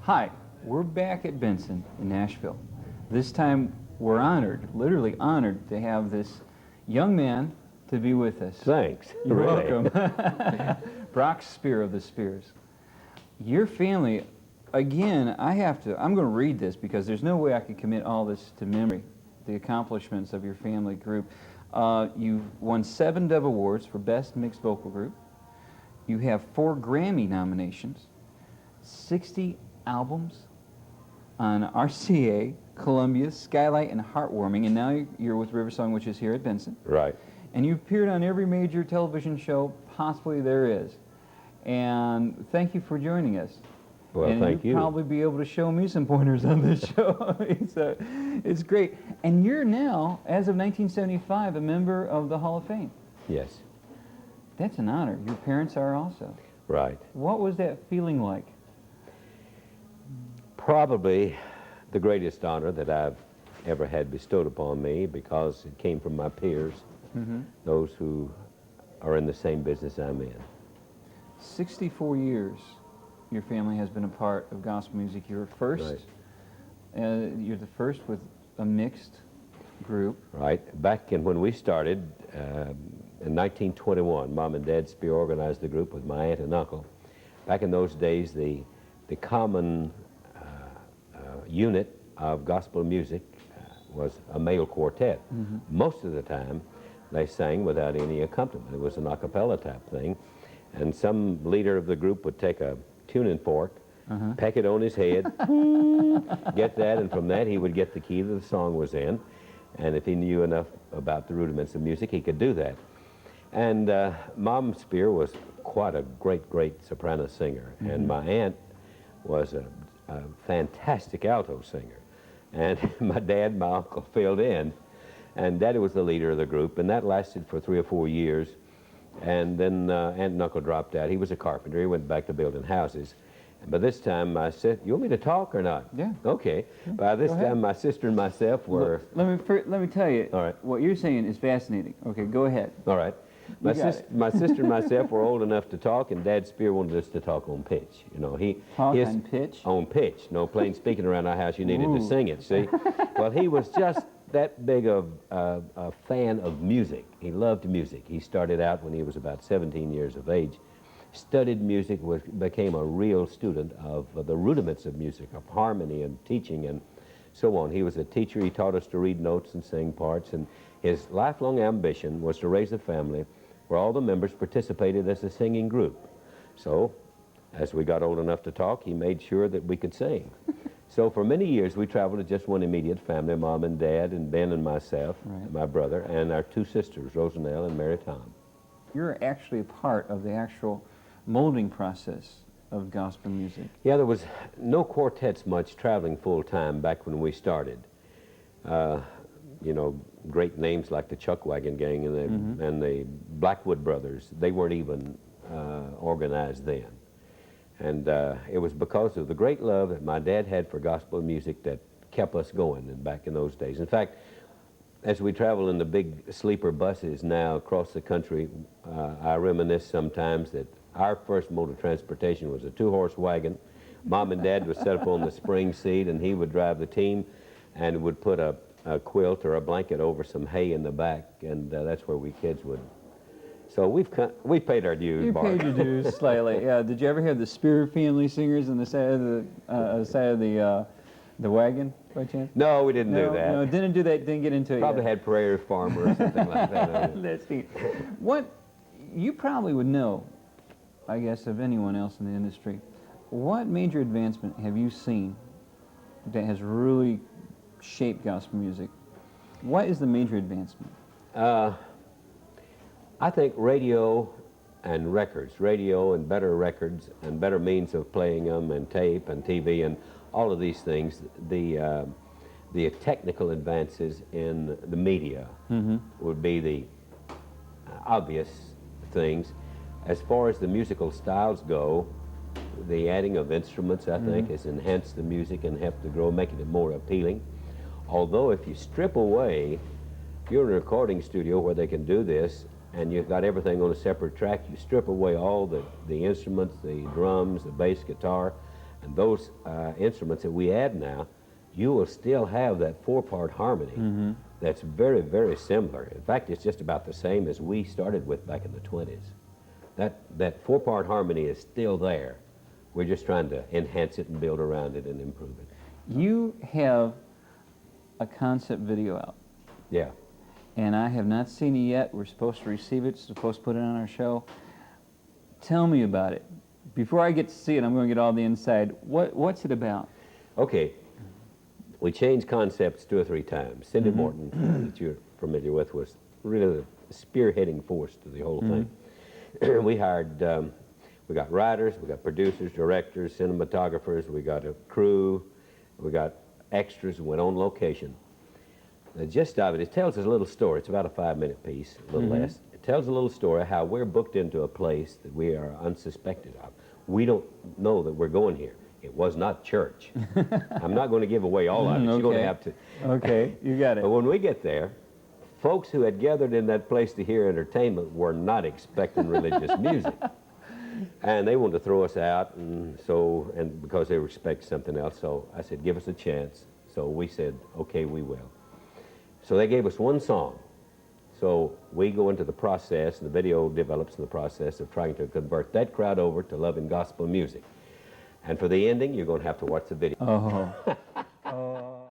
Hi, we're back at Benson in Nashville. This time we're honored, literally honored, to have this young man to be with us. Thanks. You're Really. welcome. Brock Speer of the Spears. Your family, again, I'm going to read this because there's no way I could commit all this to memory, the accomplishments of your family group. You've won 7 Dove Awards for Best Mixed Vocal Group. You have 4 Grammy nominations, 60 albums on RCA, Columbia, Skylight, and Heartwarming, and now you're with Riversong, which is here at Benson. Right. And you've appeared on every major television show possibly there is. And thank you for joining us. Well, thank you. You'll probably be able to show me some pointers on this show. It's great. And you're now, as of 1975, a member of the Hall of Fame. Yes. That's an honor. Your parents are also. Right. What was that feeling like? Probably the greatest honor that I've ever had bestowed upon me, because it came from my peers, those who are in the same business I'm in. 64 years your family has been a part of gospel music. You're first. Right. You're the first with a mixed group. Right. Back when we started, in 1921, Mom and Dad Speer organized the group with my aunt and uncle. Back in those days, the common unit of gospel music was a male quartet. Most of the time, they sang without any accompaniment. It was an a cappella type thing. And some leader of the group would take a tuning fork, peck it on his head, get that, and from that he would get the key that the song was in. And if he knew enough about the rudiments of music, he could do that. And Mom Speer was quite a great soprano singer. And my aunt was a fantastic alto singer. And my dad and my uncle filled in. And Daddy was the leader of the group, and that lasted for 3 or 4 years. And then Aunt and Uncle dropped out. He was a carpenter. He went back to building houses. And by this time, I said, "You want me to talk or not?" Yeah. Okay. By this time, my sister and myself were... Look, let me tell you, All right. What you're saying is fascinating. Okay, go ahead. All right. My sister and myself were old enough to talk, and Dad Speer wanted us to talk on pitch. You know, on pitch? On pitch. No plain speaking around our house. You needed to sing it, see? Well, he was just that big of a fan of music. He loved music. He started out when he was about 17 years of age, studied music, became a real student of the rudiments of music, of harmony and teaching and so on. He was a teacher. He taught us to read notes and sing parts, and his lifelong ambition was to raise a family where all the members participated as a singing group. So, as we got old enough to talk, he made sure that we could sing. So for many years, we traveled as just one immediate family, Mom and Dad, and Ben and myself, and my brother, and our 2 sisters, Rosanelle and Mary Tom. You're actually a part of the actual molding process of gospel music. Yeah, there was no quartets much traveling full-time back when we started. You know, great names like the Chuck Wagon Gang and the Blackwood Brothers, they weren't even organized then. And it was because of the great love that my dad had for gospel music that kept us going back in those days. In fact, as we travel in the big sleeper buses now across the country, I reminisce sometimes that our first mode of transportation was a 2-horse wagon. Mom and Dad would set up on the spring seat, and he would drive the team and would put a quilt or a blanket over some hay in the back, and that's where we kids would. So we've paid our dues. You Bart. paid your dues slightly. Yeah. Did you ever have the Speer family singers on the side of the wagon by chance? No, we didn't do that. No, didn't do that. Didn't get into it. Probably yet. had Prairie Farmer or something like that. That's neat. What you probably would know, I guess, of anyone else in the industry. What major advancement have you seen that has really shaped gospel music? What is the major advancement? I think radio and records, radio and better means of playing them, and tape and TV and all of these things, the technical advances in the media would be the obvious things. As far as the musical styles go, the adding of instruments, I think, has enhanced the music and helped to grow, making it more appealing. Although if you strip away, if you're in a recording studio where they can do this, and you've got everything on a separate track, you strip away all the instruments, the drums, the bass guitar, And those instruments that we add now, you will still have that four-part harmony that's very, very similar. In fact, it's just about the same as we started with back in the 20s. That four-part harmony is still there. We're just trying to enhance it and build around it and improve it. You have a concept video out, Yeah. and I have not seen it yet. We're supposed to receive it, supposed to put it on our show. Tell me about it. Before I get to see it, I'm going to get all the inside. What's it about? Okay. We changed concepts 2 or 3 times. Cindy Morton, that you're familiar with, was really the spearheading force to the whole thing. We hired, we got writers, we got producers, directors, cinematographers, we got a crew, we got extras, went on location. The gist of it, it tells us a little story. It's about a 5-minute piece, a little less. It tells a little story how we're booked into a place that we are unsuspected of. We don't know that we're going here. It was not church. I'm not going to give away all of it. You're going to have to. Okay, you got it. But when we get there, folks who had gathered in that place to hear entertainment were not expecting religious music. And they wanted to throw us out, and because they expect something else. So I said, give us a chance. So we said, okay, we will. So they gave us one song. So we go into the process, and the video develops in the process of trying to convert that crowd over to loving gospel music. And for the ending, you're going to have to watch the video. Oh,